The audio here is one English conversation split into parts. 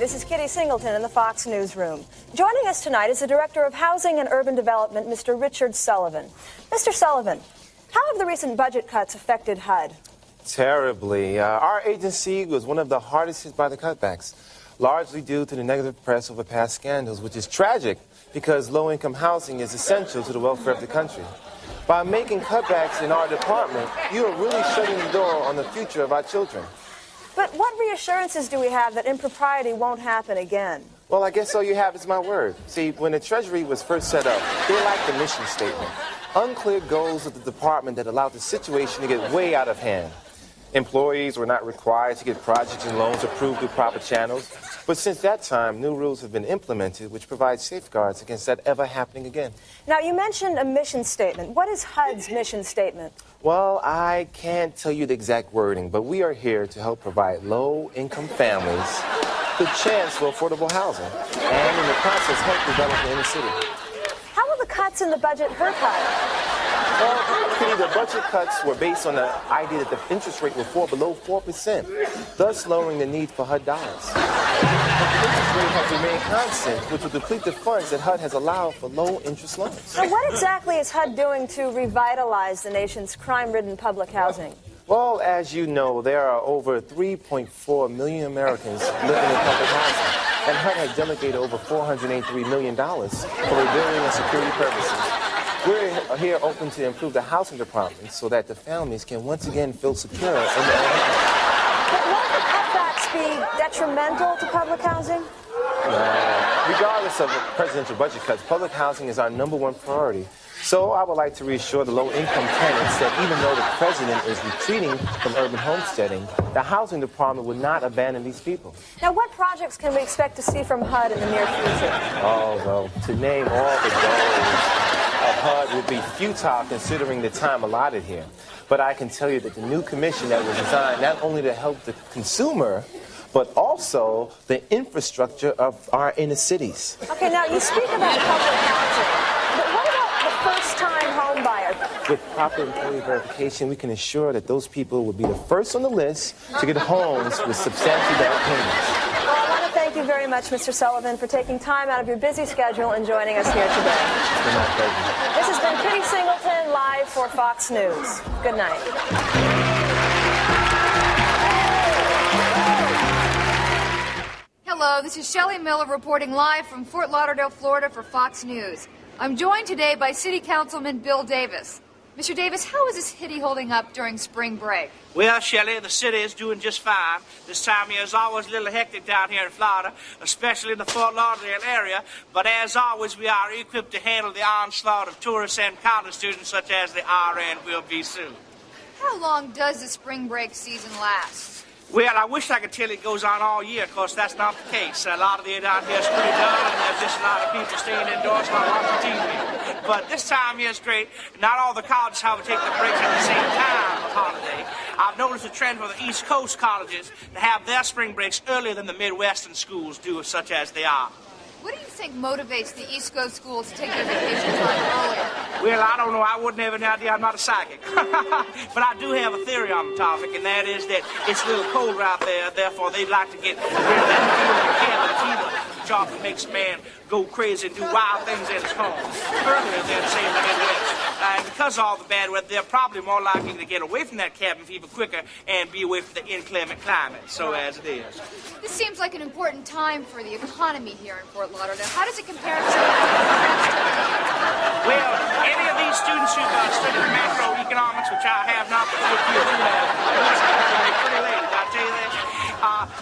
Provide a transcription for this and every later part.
this is Kitty Singleton in the Fox Newsroom. Joining us tonight is the Director of Housing and Urban Development, Mr. Richard Sullivan. Mr. Sullivan, how have the recent budget cuts affected HUD? Terribly. Our agency was one of the hardest hit by the cutbacks, largely due to the negative press over past scandals, which is tragic because low-income housing is essential to the welfare of the country. By making cutbacks in our department, you are really shutting the door on the future of our children. But what reassurances do we have that impropriety won't happen again? Well, I guess all you have is my word. See, when the Treasury was first set up, they lacked a mission statement. Unclear goals of the department that allowed the situation to get way out of hand. Employees were not required to get projects and loans approved through proper channels. But since that time, new rules have been implemented which provide safeguards against that ever happening again. Now, you mentioned a mission statement. What is HUD's mission statement? Well, I can't tell you the exact wording, but we are here to help provide low-income families the chance for affordable housing and, in the process, help develop in the city. How will the cuts in the budget hurt HUD? Well, Kitty, the budget cuts were based on the idea that the interest rate would fall below 4%, thus lowering the need for HUD dollars. But the interest rate has remained constant, which will deplete the funds that HUD has allowed for low-interest loans. So what exactly is HUD doing to revitalize the nation's crime-ridden public housing? Well, as you know, there are over 3.4 million Americans living in public housing, and HUD has delegated over $483 million for rebuilding and security purposes. We're here open to improve the housing department so that the families can once again feel secure in their homes. But won't the cutbacks be detrimental to public housing? Regardless of the presidential budget cuts, public housing is our #1 priority. So I would like to reassure the low-income tenants that even though the president is retreating from urban homesteading, the housing department would not abandon these people. Now, what projects can we expect to see from HUD in the near future? Oh, well, to name all the goals of HUD would be futile considering the time allotted here. But I can tell you that the new commission that was designed not only to help the consumer, but also the infrastructure of our inner cities. Okay, now you speak about public housing, but what about the first-time home buyer? With proper employee verification, we can ensure that those people will be the first on the list to get homes with substantial down payments. Well, I want to thank you very much, Mr. Sullivan, for taking time out of your busy schedule and joining us here today. It's been my pleasure. This has been Kitty Singleton, live for Fox News. Good night. Hello, this is Shelley Miller reporting live from Fort Lauderdale, Florida for Fox News. I'm joined today by City Councilman Bill Davis. Mr. Davis, how is this city holding up during spring break? Well, Shelley, the city is doing just fine. This time of year is always a little hectic down here in Florida, especially in the Fort Lauderdale area. But as always, we are equipped to handle the onslaught of tourists and college students such as the RN will be soon. How long does the spring break season last? Well, I wish I could tell you it goes on all year. Of course, that's not the case. A lot of the air down here is pretty dull, and there's just a lot of people staying indoors and watching TV. But this time of year is great. Not all the colleges have to take the breaks at the same time of holiday. I've noticed a trend for the East Coast colleges to have their spring breaks earlier than the Midwestern schools do, such as they are. What do you think motivates the East Coast schools to take their vacation time earlier? Well, I don't know. I wouldn't have any idea. I'm not a psychic. But I do have a theory on the topic, and that is that it's a little colder out there. Therefore, they'd like to get rid of that fever, which often makes a man go crazy and do wild things at his home earlier than, say, in the Midwest. And because of all the bad weather, they're probably more likely to get away from that cabin fever quicker and be away from the inclement climate, so as it is. This seems like an important time for the economy here in Fort Lauderdale. How does it compare to the rest of the year? Well, any of these students who've studied macroeconomics, which I have not, but if you do have, pretty late, I'll tell you that.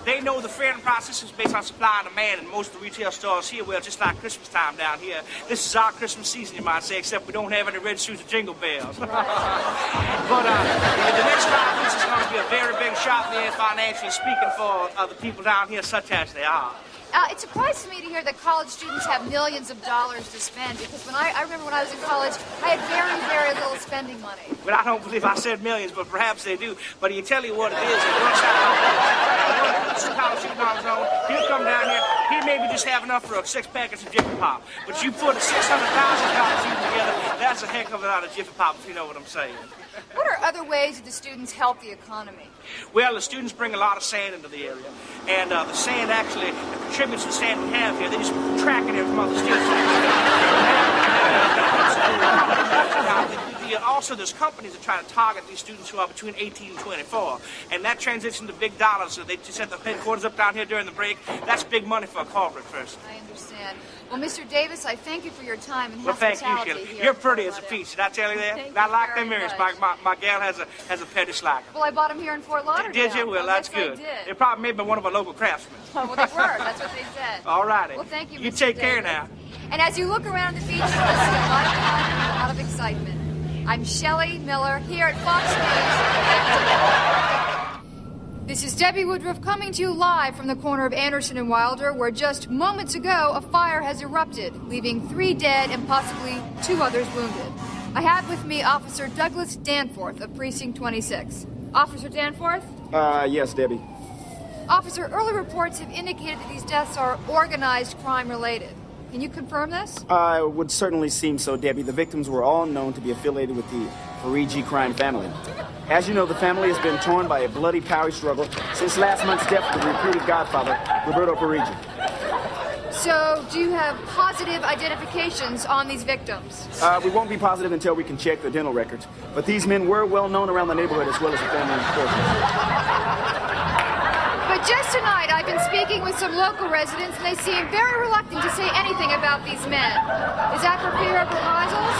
They know the fair process is based on supply and demand, and most of the retail stores here, well, just like Christmas time down here, this is our Christmas season, you might say, except we don't have any red shoes or jingle bells. But the next 5 weeks is going to be a very big shock there financially speaking for the people down here, such as they are. It surprises me to hear that college students have millions of dollars to spend, because I remember when I was in college, I had very, very little spending money. Well, I don't believe I said millions, but perhaps they do. But he'll tell you what it is. College student on his own, he'll come down here, he maybe just have enough for a 6 packets of Jiffy Pop. But you put a $600,000 student together, that's a heck of a lot of Jiffy Pop, if you know what I'm saying. What are other ways that the students help the economy? Well, the students bring a lot of sand into the area, and the sand actually contributes to the sand we have here. They just track it in from other students. Also, there's companies that try to target these students who are between 18 and 24, and that transitions to big dollars. So they just set the headquarters up down here during the break. That's big money for a corporate person. I understand. Well, Mr. Davis, I thank you for your time and Well, thank hospitality you, here. You're pretty as a peach. Did I tell you that? Thank I you like very them earrings. much. My gal has a pettish like them. Well, I bought them here in Fort Lauderdale. Did you? Well, that's yes, good. I did. They probably made by one of our local craftsmen. Well, they were. That's what they said. All righty. Well, thank you, You Mr. take care Davis. now. And as you look around the beach, you'll see a lot of fun and a lot of excitement. I'm Shelley Miller here at Fox News. This is Debbie Woodruff coming to you live from the corner of Anderson and Wilder, where just moments ago a fire has erupted, leaving 3 dead and possibly 2 others wounded. I have with me Officer Douglas Danforth of Precinct 26. Officer Danforth? Yes, Debbie. Officer, early reports have indicated that these deaths are organized crime related. Can you confirm this? It would certainly seem so, Debbie. The victims were all known to be affiliated with the Parigi crime family. As you know, the family has been torn by a bloody power struggle since last month's death of the reputed godfather, Roberto Parigi. So, do you have positive identifications on these victims? We won't be positive until we can check the dental records, but these men were well known around the neighborhood as well as the family in But just tonight, I've been speaking with some local residents, and they seem very reluctant to say anything about these men. Is that for fear of reprisals?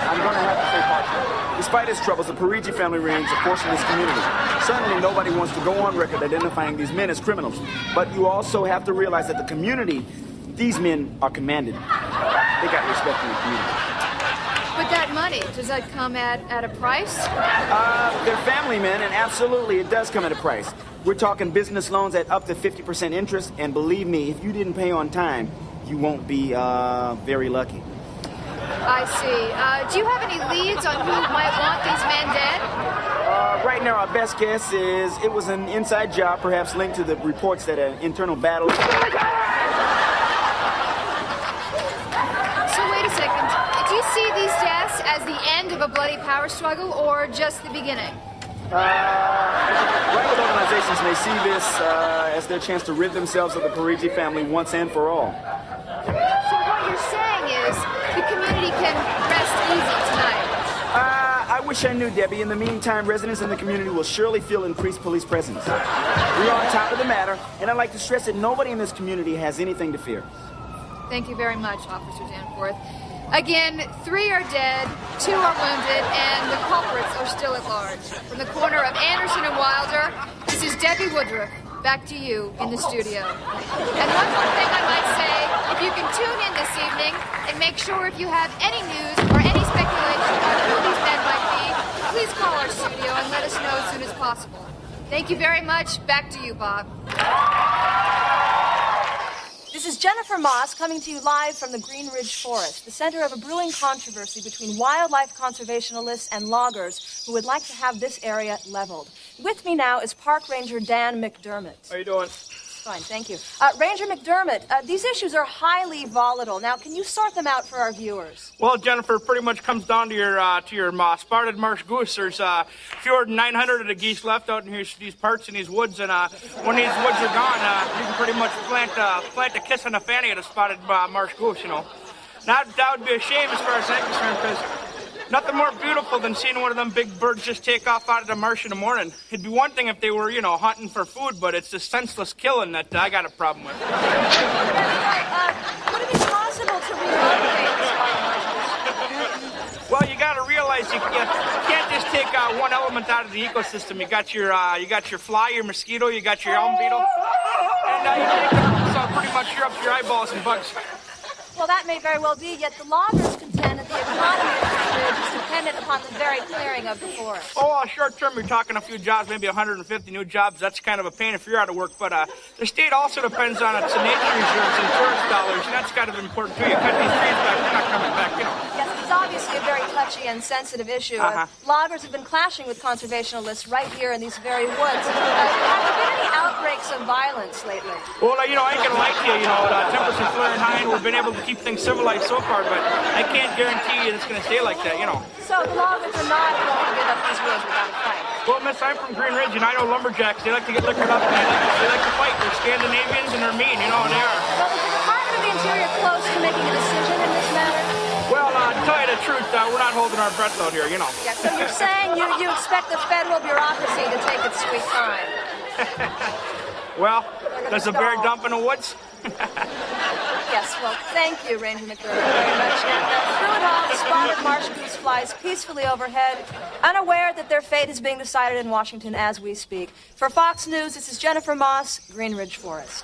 I'm going to have to say partially. Despite its troubles, the Parigi family remains a force in this community. Certainly nobody wants to go on record identifying these men as criminals. But you also have to realize that the community, these men are commanded. They got respect in the community. But that money, does that come at a price? They're family men, and absolutely it does come at a price. We're talking business loans at up to 50% interest, and believe me, if you didn't pay on time, you won't be very lucky. I see. Do you have any leads on who might want these men dead? Right now, our best guess is it was an inside job, perhaps linked to the reports that an internal battle... So wait a second. Do you see these deaths as the end of a bloody power struggle, or just the beginning? Rival organizations may see this as their chance to rid themselves of the Parigi family once and for all. So what you're saying is the community can rest easy tonight. I wish I knew, Debbie. In the meantime, residents in the community will surely feel increased police presence. We're on top of the matter, and I'd like to stress that nobody in this community has anything to fear. Thank you very much, Officer Danforth. Again, 3 are dead, 2 are wounded, and the culprits are still at large. From the corner of Anderson and Wilder, this is Debbie Woodruff. Back to you in the studio. And one more thing I might say, if you can tune in this evening and make sure if you have any news or any speculation on who these men might be, please call our studio and let us know as soon as possible. Thank you very much. Back to you, Bob. This is Jennifer Moss coming to you live from the Green Ridge Forest, the center of a brewing controversy between wildlife conservationists and loggers who would like to have this area leveled. With me now is Park Ranger Dan McDermott. How you doing? Fine, thank you. Ranger McDermott, these issues are highly volatile. Now, can you sort them out for our viewers? Well, Jennifer, it pretty much comes down to your spotted marsh goose. There's fewer than 900 of the geese left out in these parts in these woods, and when these woods are gone, you can pretty much plant a kiss on the fanny of the spotted marsh goose. You know, that would be a shame as far as I'm concerned, because nothing more beautiful than seeing one of them big birds just take off out of the marsh in the morning. It'd be one thing if they were, hunting for food, but it's the senseless killing that I got a problem with. Would it be possible to relocate this Well, you got to realize you can't just take one element out of the ecosystem. You got your fly, your mosquito, you got your elm beetle, and you take them, so pretty much you're up to your eyeballs and bugs. Well, that may very well be, yet the loggers contend that the economy of this ridge is dependent upon the very clearing of the forest. Oh, short term, you're talking a few jobs, maybe 150 new jobs. That's kind of a pain if you're out of work. But the state also depends on its nature reserves and tourist dollars, and that's kind of important too. You cut these trees back, they're not coming back, Yes, it's obviously a very touchy and sensitive issue. Loggers have been clashing with conservationists right here in these very woods. Have there been any outbreaks of violence lately? Well, I ain't gonna lie to you. Temperatures are flaring high, and we've been able to keep things civilized so far, but I can't guarantee you it's gonna stay like that. So the loggers are not going to give up these woods without a fight? Well, miss, I'm from Green Ridge, and I know lumberjacks. They like to get liquored up, and they like to fight. They're Scandinavians, and they're mean, you know, they are. Well, is the Department of the Interior close to making a decision in this matter? Well, to tell you the truth, we're not holding our breath out here, you know. Yeah, so you're saying you expect the federal bureaucracy to take its sweet time? Well, there's a bear dump in the woods. Yes, well, thank you, Ranger McDermott, very much. And through it all, the spotted marsh goose flies peacefully overhead, unaware that their fate is being decided in Washington as we speak. For Fox News, this is Jennifer Moss, Green Ridge Forest.